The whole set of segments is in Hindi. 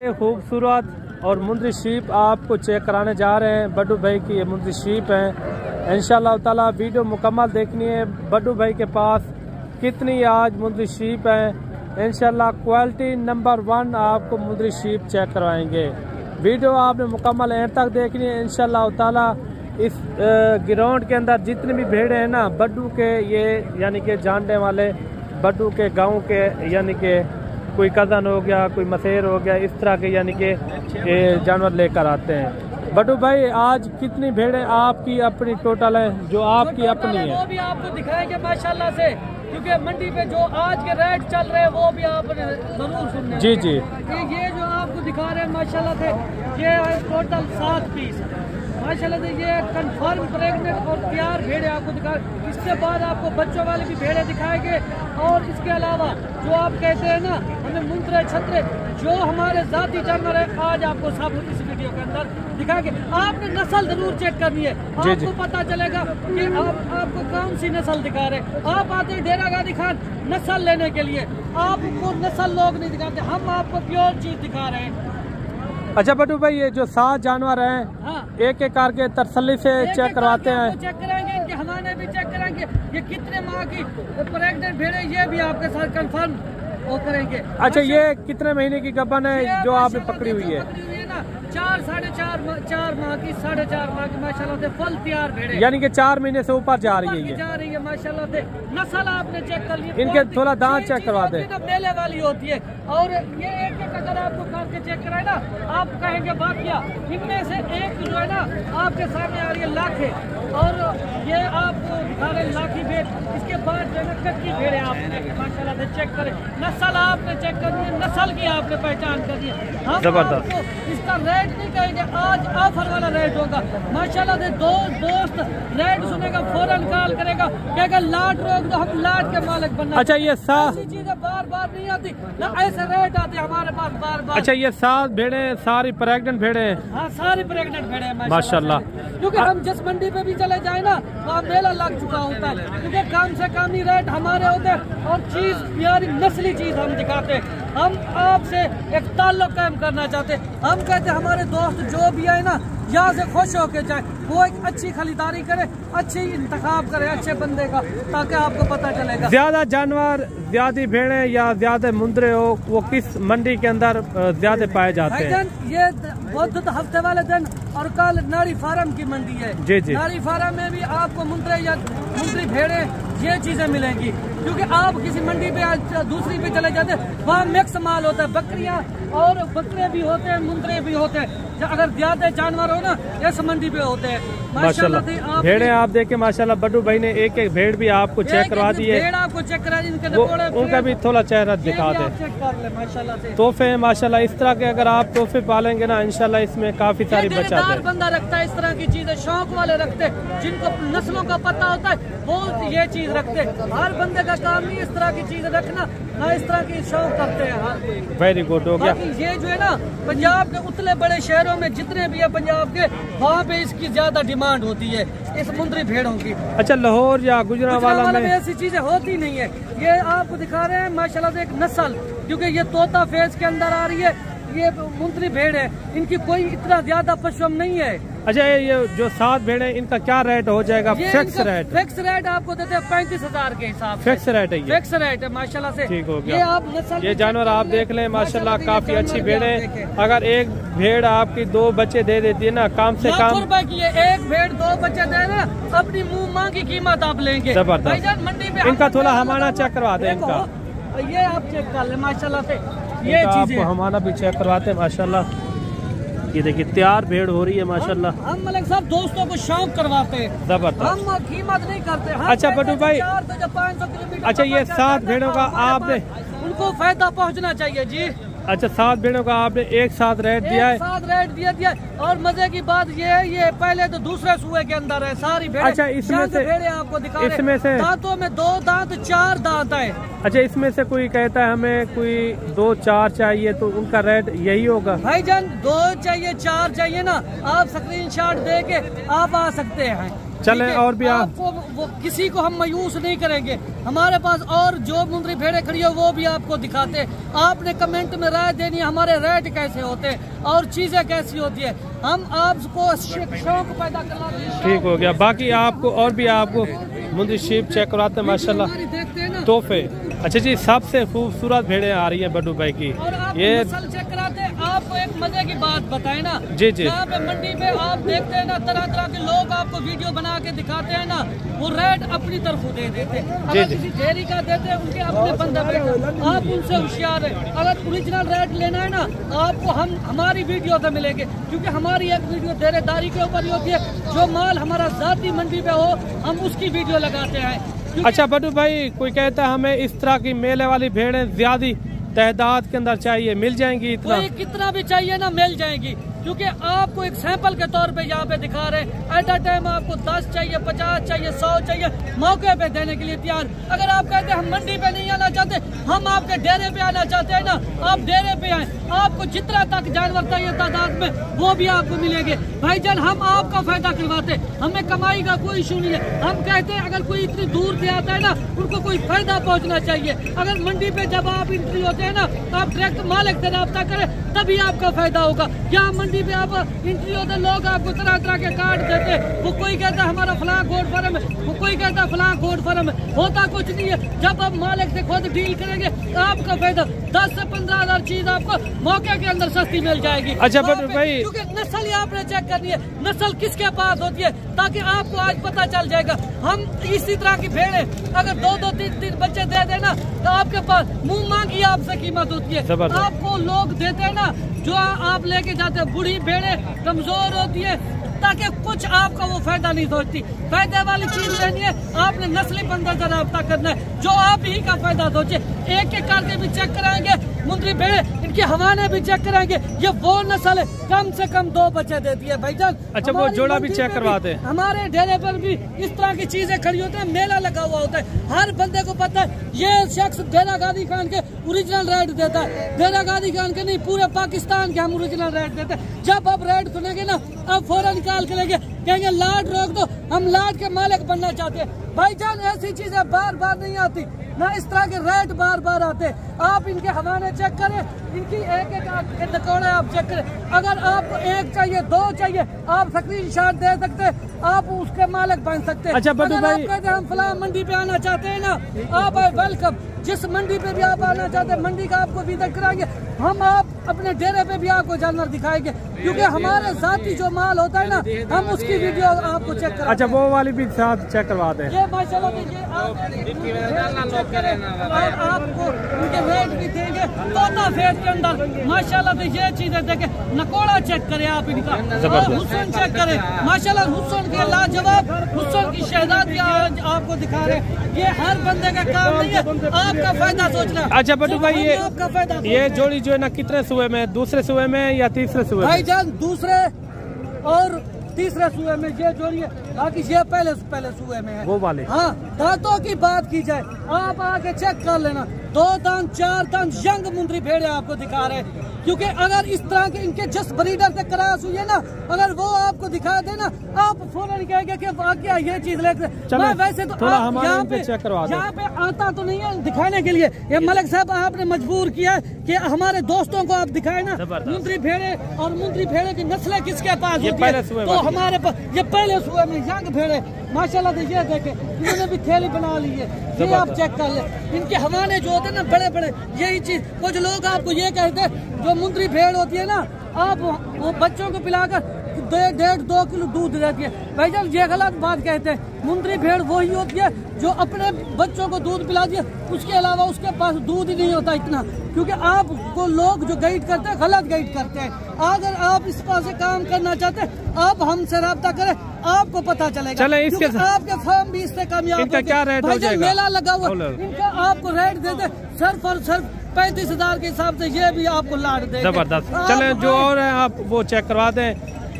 खूबसूरत और मुंदरी शीप आपको चेक कराने जा रहे हैं। बड्डू भाई की ये मुंदरी शीप है। इंशाल्लाह ताला वीडियो मुकम्मल देखनी है। बड्डू भाई के पास कितनी आज मुंदरी शीप है। इंशाल्लाह क्वालिटी नंबर 1 आपको मुंदरी शीप चेक करवाएंगे। वीडियो आपने मुकम्मल एंड तक देखनी है। इंशाल्लाह ताला इस ग्राउंड के अंदर जितनी भी भेड़े हैं ना, बड्डू के ये यानी कि जानने वाले बड्डू के गाँव के यानी कि कोई कज़न हो गया, कोई मसेर हो गया, इस तरह के यानी कि जानवर लेकर आते हैं। बड्डू भाई आज कितनी भेड़ें आपकी अपनी टोटल है जो आपकी अपनी है? वो भी आपको दिखाएंगे माशाल्लाह से, क्योंकि मंडी पे जो आज के रेट चल रहे हैं वो भी आप जरूर सुनने। जी जी, ये जो आपको दिखा रहे हैं माशाल्लाह से, ये टोटल 7 पीस माशाल्लाह से। ये कंफर्म प्रेग्नेंट और तैयार भेड़े आपको दिखा। इसके बाद आपको बच्चों वाले भी भेड़े दिखाएंगे। और इसके अलावा जो आप कहते हैं ना हमें मुंतरे छतरे, जो हमारे जाती जानवर है, आज आपको सब इस वीडियो के अंदर दिखाएंगे। आपने नस्ल जरूर चेक करनी है, आपको पता चलेगा कि आपको कौन सी नस्ल दिखा रहे। आप आते हैं डेरा गाजी खान नस्ल लेने के लिए, आपको नस्ल लोग नहीं दिखाते, हम आपको प्योर चीज दिखा रहे हैं। अच्छा बड्डू भाई, ये जो 7 जानवर हैं, हाँ, एक एक करके तसल्ली से चेक करवाते हैं। चेक कराएंगे, इनके हवाने भी चेक करेंगे, ये कितने माह की प्रेग्नेंट भेड़े, ये भी आपके साथ कंफर्म वो करेंगे। अच्छा, ये कितने महीने की गबन है जो आपने पकड़ी हुई है? 4 साढ़े 4 माह की, 4.5 माह की माशाल्लाह से फुल तैयार भेड़े, यानी कि 4 महीने से ऊपर जा रही है। जा रही है माशाल्लाह से। नस्ल आपने चेक कर ली, इनके थोड़ा दांत चेक करवा दे। मेले वाली होती है। और ये एक एक अगर आपको करके चेक कराए ना, आप कहेंगे बाकिया। इनमें से एक जो है ना आपके सामने आ रही है लाखे, और ये आपको सारे लाखी भेड़। इसके बाद जो है ना कच्ची भेड़े आपने माशाल्लाह से चेक करें। नस्ल आपने चेक करनी है, नस्ल की आपने पहचान करनी है। हम जबरदस्त इसका रेट नहीं कहेंगे, आज ऑफर वाला रेट होगा माशाल्लाह से। दोस्त रेट सुनेगा फौरन कॉल करेगा, कहेगा लाट रोक दो, हम लाट के मालिक बनना। अच्छा, ये चीजें बार बार नहीं आती ना, ऐसे रेट आते हमारे पास बार बार। अच्छा, ये 7 भेड़े सारी प्रेग्नेंट भेड़े हैं? हाँ, सारी प्रेग्नेंट भेड़े हैं माशाल्लाह। क्योंकि हम जिस मंडी पे भी चले जाए ना, वहाँ मेला लग चुका होता है, क्योंकि कम से कम ही रेट हमारे होते हैं और चीज प्यारी नस्ली चीज हम दिखाते हैं। हम आपसे एक ताल्लुक कायम करना चाहते हैं। हम कहते हैं हमारे दोस्त जो भी आए ना, यहाँ से खुश होके जाए, वो एक अच्छी खरीदारी करे, अच्छी इंतखाब करे अच्छे बंदे का, ताकि आपको पता चलेगा। ज्यादा जानवर, ज्यादा भेड़े या ज्यादा मुंदरे हो, वो किस मंडी के अंदर ज्यादा पाए जाते हैं? ये बुध हफ्ते वाले दिन और कल नारी फार्म की मंडी है। जी जी, नारी फार्म में भी आपको मुंदरे या मुंदरी भेड़े ये चीजें मिलेंगी। क्योंकि आप किसी मंडी पे आज दूसरी पे चले जाते हैं, वहाँ मिक्स माल होता है, बकरियां और बकरे भी होते हैं, मुंदरे भी होते हैं। अगर ज्यादा जानवर हो ना, इस मंडी पे होते हैं माशाल्लाह। भेड़े आप देखे माशाल्लाह, बड्डू भाई ने एक एक भेड़ भी आपको चेक करवा दी है। भेड़ आपको चेक करा दी, उनका भी थोड़ा चेहरा दिखा दे। माशाल्लाह से तोहफे माशाल्लाह, इस तरह के अगर आप तोहफे पालेंगे ना, इंशाल्लाह इसमें काफी सारी बचा है। बंदा रखता है इस तरह की चीजें, शौक वाले रखते हैं, जिनको नस्लों का पता होता है वो ये चीज रखते हैं। हर बंदे का काम नहीं इस तरह की चीज रखना, ना इस तरह की शौक करते हैं। वेरी गुड हो गया। ये जो है ना पंजाब के उतले बड़े शहरों में जितने भी है पंजाब के, वहाँ पे इसकी ज्यादा डिमांड होती है, इस मुंदरी भेड़ों की। अच्छा, लाहौर या गुजरांवाला में ऐसी चीजें होती नहीं है। ये आपको दिखा रहे हैं माशाल्लाह से एक नस्ल, क्योंकि ये तोता फेस के अंदर आ रही है, ये मुंदरी भेड़ है, इनकी कोई इतना ज्यादा पशुम नहीं है। अच्छा, ये जो 7 भेड़े इनका क्या रेट हो जाएगा? Fix rate? फिक्स रेट आपको देते हैं 35,000 के हिसाब से। फिक्स रेट है ये? फिक्स रेट है माशाल्लाह से। ठीक हो गया। ये आप नस्ल ये जानवर आप देख लें माशाल्लाह, काफी अच्छी भेड़े। अगर एक भेड़ आपकी 2 बच्चे दे देती है ना, कम से कम ₹1,00,000 की है। एक भेड़ 2 बच्चे दे ना, अपनी मुँह माँ की कीमत आप लेंगे। जबरदस्त। मंडी में इनका थोड़ा हमारा चेक करवा दें। इनका ये आप चेक कर ले माशाल्लाह से। ये आपको हमारा भी चेक करवाते हैं माशाल्लाह। ये देखिए तैयार भेड़ हो रही है माशाल्लाह। हम मलिक साहब दोस्तों को शौक करवाते हैं, जबरदस्त। हम कीमत नहीं करते। अच्छा बड्डू भाई, 500 किलोमीटर। अच्छा, ये 7 भेड़ों का आपने, उनको फायदा पहुंचना चाहिए जी। अच्छा, 7 भेड़ों का आपने एक साथ रेट दिया है? एक साथ रेट दिया। और मजे की बात ये है, ये पहले तो दूसरे सूए के अंदर है सारी भेड़ें। अच्छा, इसमें से भेड़े आपको दिखा रहे हैं, इसमें से दांतों में 2 दांत 4 दांत है। अच्छा, इसमें से कोई कहता है हमें कोई 2-4 चाहिए, तो उनका रेट यही होगा? भाईजान 2 चाहिए 4 चाहिए ना, आप स्क्रीनशॉट दे के आप आ सकते हैं। चलें और भी आपको वो किसी को हम मायूस नहीं करेंगे। हमारे पास और जो मुंद्री भेड़े खड़ी है वो भी आपको दिखाते हैं। आपने कमेंट में राय देनी है हमारे रेट कैसे होते हैं और चीजें कैसी होती है। हम आपको शौक पैदा करना। ठीक हो गया। बाकी आपको और भी आपको मुंद्री शीप चेक करवाते हैं माशाल्लाह, तोहफे। अच्छा जी, सबसे खूबसूरत भेड़ें आ रही हैं बड्डू भाई की। ये नस्ल चेक कराते हैं। आपको एक मजे की बात बताए ना जी जी, यहाँ पे मंडी पे आप देखते हैं ना तरह तरह के लोग आपको वीडियो बना के दिखाते हैं ना, वो रेट अपनी तरफ दे देते हैं। अगर किसी डेयरी का देते हैं उनके अपने बंदे पे, आप उनसे होशियार है। अगर ओरिजिनल रेट लेना है ना आपको हम हमारी वीडियो से मिलेंगे, क्योंकि हमारी एक वीडियो डेरेदारी के ऊपर ही होती है। जो माल हमारा जाती मंडी पे हो हम उसकी वीडियो लगाते हैं। अच्छा बड्डू भाई, कोई कहता है हमें इस तरह की मेले वाली भेड़ें ज्यादा तादाद के अंदर चाहिए, मिल जाएंगी? इतना कोई कितना भी चाहिए ना मिल जाएंगी, क्योंकि आपको एक सैंपल के तौर पे यहाँ पे दिखा रहे हैं। एट अ टाइम आपको 10 चाहिए, 50 चाहिए, 100 चाहिए, मौके पे देने के लिए तैयार। अगर आप कहते हैं हम मंडी पे नहीं आना चाहते, हम आपके डेरे पे आना चाहते हैं ना, आप डेरे पे आए। आपको जितना तक जानवर चाहिए तादाद में वो भी आपको मिलेंगे। भाईजान हम आपका फायदा करवाते, हमें कमाई का कोई इशू नहीं है। हम कहते हैं अगर कोई इतनी दूर से आता है ना उनको कोई फायदा पहुँचना चाहिए। अगर मंडी पे जब आप एंट्री होते हैं ना तो आप डायरेक्ट मालिक से रब्ता करें, तभी आपका फायदा होगा। यहाँ मंडी पे आप एंट्री होते लोग आपको तरह तरह के कार्ड देते हैं। वो कोई कहता है हमारा फलां गोड फार्म है, वो कोई कहता है फलां गोड फार्म है। होता कुछ नहीं है। जब आप मालिक से खुद डील करेंगे तो आपका फायदा 10 से 15 हजार चीज आपको मौके के अंदर सस्ती मिल जाएगी। अच्छा बड्डू भाई, क्योंकि नस्ल ही आपने चेक करनी है, नस्ल किसके पास होती है, ताकि आपको आज पता चल जाएगा। हम इसी तरह की भेड़े अगर 2-2, 3-3 बच्चे दे देना तो आपके पास मुंह मांगी आपसे कीमत होती है। आपको लोग देते हैं ना जो आप लेके जाते हैं, बूढ़ी भेड़े कमजोर होती है, ताकि कुछ आपका वो फायदा नहीं सोचती। फायदे वाली चीज लेनी है, आपने नस्ली बंदे से रब्ता करना है जो आप ही का फायदा सोचे। एक एक करके भी चेक कराएंगे मुंद्री भेड़े, इनके हवाने भी चेक कराएंगे। ये वो नस्ल है कम से कम 2 बच्चे देती है भाईजान। अच्छा वो जोड़ा भी चेक करवाते हैं। हमारे डेरे पर भी इस तरह की चीजें खड़ी होती है, मेला लगा हुआ होता है। हर बंदे को पता है ये शख्स डेरा गाजी खान के ओरिजिनल रेट देता है। डेरा गाजी खान के नहीं, पूरे पाकिस्तान के हम ओरिजिनल रेट देते हैं। जब आप रेट सुनेंगे ना आप फौरन निकाल के लेंगे, कहेंगे लाट रोक दो, हम लाट के मालिक बनना चाहते हैं। भाईजान ऐसी चीजें बार बार नहीं आती ना, इस तरह के रेट बार बार आते। आप इनके हवाने चेक करें, इनकी एक एक नकौड़े आप चेक करें। अगर आपको 1 चाहिए, 2 चाहिए, आप स्क्रीनशॉट दे सकते हैं, आप उसके मालिक बन सकते हैं। अच्छा बड्डू भाई, आप कहते हैं हम फलां मंडी पे आना चाहते हैं ना, आप वेलकम। जिस मंडी पे भी आप आना चाहते हैं मंडी का आपको विजिट कराएंगे। हम आप अपने डेरे पे भी आपको जानवर दिखाएंगे, क्योंकि हमारे जाती जो माल होता है ना हम उसकी वीडियो आपको चेक कराएंगे। अच्छा वो वाली भी साथ चेक करवा दें। ये माशाल्लाह ये आपको उनके रेट भी देंगे। तोता फेस के अंदर माशाल्लाह से ये चीजें देखें, नकोड़ा चेक करें आप इनका, हुस्न चेक करें माशाल्लाह, हुस्न के लाजवाब, हुस्न की शहजादी आज आपको दिखा रहे। ये हर बंदे का काम नहीं है, आपका फायदा सोचना। अच्छा बड्डू भाई, ये आपका फायदा, ये जोड़ी जो है ना कितने सुए में, दूसरे सुए में या तीसरे सुए में? भाईजान दूसरे और तीसरे सुए में ये जोड़ी है, बाकी ये पहले सुए में है वो वाले। हाँ, दांतों की बात की जाए आप आके चेक कर लेना, 2 दांत 4 दांत यंग मुंद्री भेड़े आपको दिखा रहे हैं। क्योंकि अगर इस तरह के इनके जिस ब्रीडर से क्रॉस हुई है ना, अगर वो आपको दिखा देना आप फौरन कहेंगे कि वाकई ये चीज लेकर। मैं वैसे तो यहाँ पे आता तो नहीं है दिखाने के लिए, ये मलिक साहब आपने मजबूर किया है कि हमारे दोस्तों को आप दिखाए ना मुंद्री भेड़े, और मुंद्री भेड़े की नस्लें किसके पास होती है, तो हमारे पास ये पहले सुए में यंग भेड़े माशाल्लाह से ये देखे, इन्होंने भी थैली बना ली है, ये आप चेक कर ले। इनके हवाने जो होते हैं ना बड़े बड़े, यही चीज कुछ लोग आपको ये कहते हैं जो मुंद्री भेड़ होती है ना, आप वो बच्चों को पिलाकर 1.5-2 किलो दूध देती है। भाईजान ये गलत बात कहते हैं। मुंद्री भेड़ वही होती है जो अपने बच्चों को दूध पिलाती है, उसके अलावा उसके पास दूध ही नहीं होता इतना। क्योंकि आपको लोग जो गाइड करते हैं गलत गाइड करते हैं। अगर आप इस पास से काम करना चाहते हैं आप हमसे रब्ता करें, आपको पता चलेगा। चले इसके आपके फर्म भी इससे कामयाब। इनका क्या रेट हो जाएगा? मेला लगा हुआ, इनका आपको रेट देते सिर्फ और सिर्फ 35,000 के हिसाब से, ये भी आपको लाट देंगे। जबरदस्त। चले जो और है आप वो चेक करवा दें।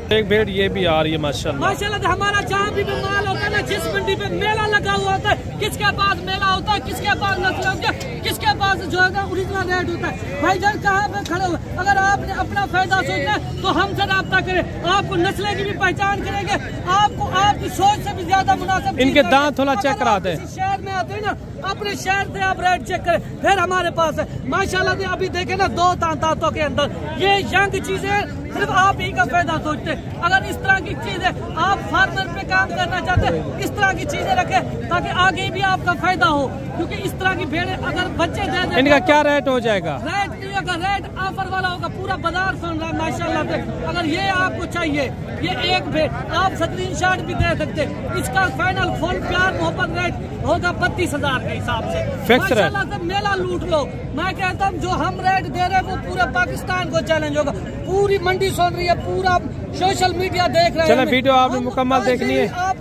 एक भेड़ ये भी आ रही है माशाल्लाह। माशाल्लाह हमारा जहाँ भी माल होता है ना जिस मंडी पे मेला लगा हुआ होता है, किसके पास मेला होता है, किसके पास नस्ल होती है, किसके पास जो है ओरिजिनल रेट होता है। भाईजान कहाँ पे खड़े हुए, अगर आपने अपना फायदा सोचना है तो हमसे रब्ता करें, आपको नस्लें की भी पहचान करेंगे, आपको आपकी सोच से भी ज्यादा मुनासिब। इनके दांत थोड़ा चेक कराते हैं। शहर में आते हैं ना, अपने शहर से आप रेट चेक करें, फिर हमारे पास है माशाल्लाह से। अभी देखे ना 2 दांतों के अंदर ये यंग चीजें, सिर्फ आप ही का फायदा सोचते हैं। अगर इस तरह की चीजें आप फार्मर पे काम करना चाहते हैं, इस तरह की चीजें रखें ताकि आगे भी आपका फायदा हो, क्योंकि इस तरह की भेड़ें अगर बच्चे दे दें, इनका क्या रेट हो जाएगा? रेट नहीं होगा, रेट ऑफर वाला होगा, पूरा बाजार सुन रहा है माशाल्लाह से। अगर ये आपको चाहिए, ये एक भेड़ आप स्क्रीनशॉट भी दे सकते, इसका फाइनल फुल प्यार मोहब्बत रेट होगा 32,000 के हिसाब से। माशाल्लाह से मेला लूट लो। मैं कहता हूँ जो हम रेट दे रहे हैं वो पूरे पाकिस्तान को चैलेंज होगा, पूरी मंडी सुन रही है, पूरा सोशल मीडिया देख रहे हैं। चलो वीडियो आपने मुकम्मल देखनी है, आप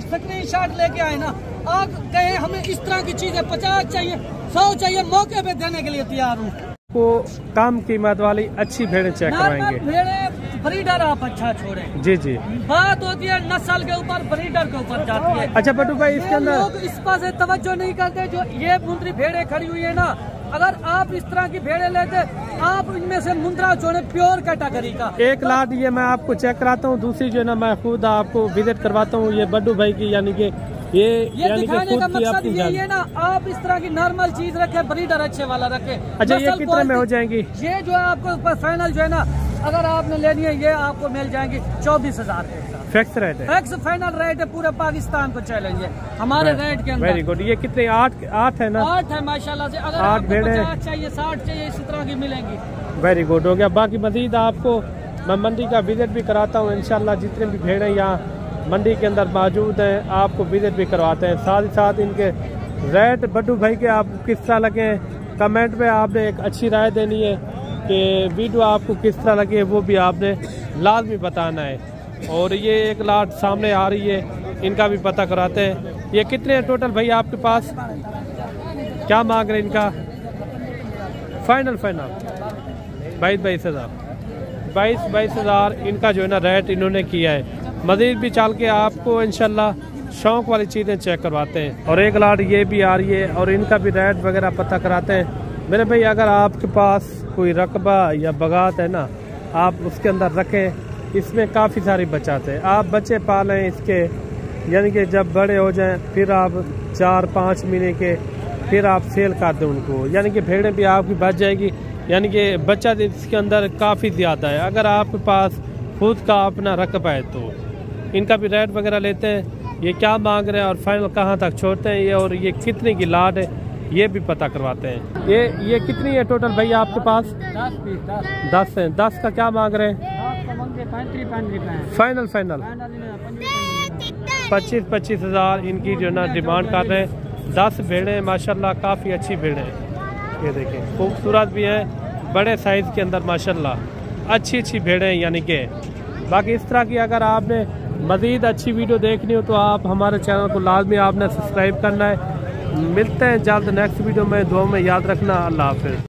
स्क्रीनशॉट लेके आए ना, आप कहे हमें इस तरह की चीजें 50 चाहिए, 100 चाहिए, मौके पे देने के लिए तैयार हूँ। को कम कीमत वाली अच्छी भेड़ें चेक कराएंगे। भेड़ें ब्रीडर आप अच्छा छोड़े, जी जी, बात होती है नस्ल के ऊपर, ब्रीडर के ऊपर जाती है। अच्छा बट्टू भाई, इसके अंदर लोग इस पास तवज्जो नहीं करते। जो ये मुंद्री भेड़ें खड़ी हुई है ना, अगर आप इस तरह की भेड़ें लेते, आप इनमें से मुंद्रा छोड़े प्योर कैटेगरी का। एक लाट ये मैं आपको चेक कराता हूँ, दूसरी जो है ना मैं खुद आपको विजिट करवाता हूँ। ये बड्डू भाई की यानी कि ये दिखाने का मकसद यही है ना, आप इस तरह की नॉर्मल चीज रखे, ब्रीडर अच्छे वाला रखे। अच्छा ये कितने में हो जाएंगी? ये जो है आपको फाइनल जो है ना, अगर आपने लेनी है ये आपको मिल जाएंगी 24,000 के। फिक्स रेट है, फिक्स फाइनल रेट है, पूरे पाकिस्तान को चैलेंज है हमारे रेट के अंदर। Very good. ये कितने? 8 है ना? 8 है माशाल्लाह से। अगर 8 भेड़ें 50 चाहिए, 60 चाहिए, इसी तरह की मिलेंगी। वेरी गुड हो गया। बाकी मजीद आपको मैं मंडी का विजिट भी कराता हूँ इंशाल्लाह। जितने भी भेड़ें यहाँ मंडी के अंदर मौजूद हैं आपको विजिट भी करवाते हैं। साथ ही साथ इनके रेट बड्डू भाई के आपको किस तरह लगे, कमेंट में आपने एक अच्छी राय देनी है कि वीडियो आपको किस तरह लगे, वो भी आपने लाजमी बताना है। और ये एक लाट सामने आ रही है, इनका भी पता कराते हैं। ये कितने हैं टोटल भाई आपके पास? क्या मांग रहे हैं इनका? फाइनल 22,000 इनका जो है ना रेट इन्होंने किया है। मजीद भी चल के आपको इंशाल्लाह शौक वाली चीज़ें चेक करवाते हैं। और एक लाट ये भी आ रही है और इनका भी रेट वगैरह पता कराते हैं। मेरे भाई अगर आपके पास कोई रकबा या बगात है ना, आप उसके अंदर रखें, इसमें काफ़ी सारी बचत है। आप बच्चे पालें इसके, यानी कि जब बड़े हो जाएं फिर आप 4-5 महीने के फिर आप सेल कर दें उनको, यानी कि भेड़ें भी आपकी बच जाएगी। यानी कि बचत इसके अंदर काफ़ी ज़्यादा है। अगर आपके पास खुद का अपना रकबा है तो इनका भी रेट वगैरह लेते हैं, ये क्या मांग रहे हैं और फाइनल कहाँ तक छोड़ते हैं ये, और ये कितने की लाट है ये भी पता करवाते हैं। ये कितनी है टोटल भाई आपके पास? 10 है। 10 का क्या मांग रहे हैं? फाइनल 25,000 इनकी जो ना डिमांड कर रहे हैं। 10 भेड़ें माशाल्लाह काफ़ी अच्छी भेड़ें हैं, ये देखें खूबसूरत भी हैं, बड़े साइज़ के अंदर माशाल्लाह अच्छी भेड़ें हैं। यानी कि बाकी इस तरह की अगर आपने मज़ीद अच्छी वीडियो देखनी हो तो आप हमारे चैनल को लाजमी आपने सब्सक्राइब करना है। मिलते हैं जल्द नेक्स्ट वीडियो में, दुआ में याद रखना। अल्लाह हाफ़िज़।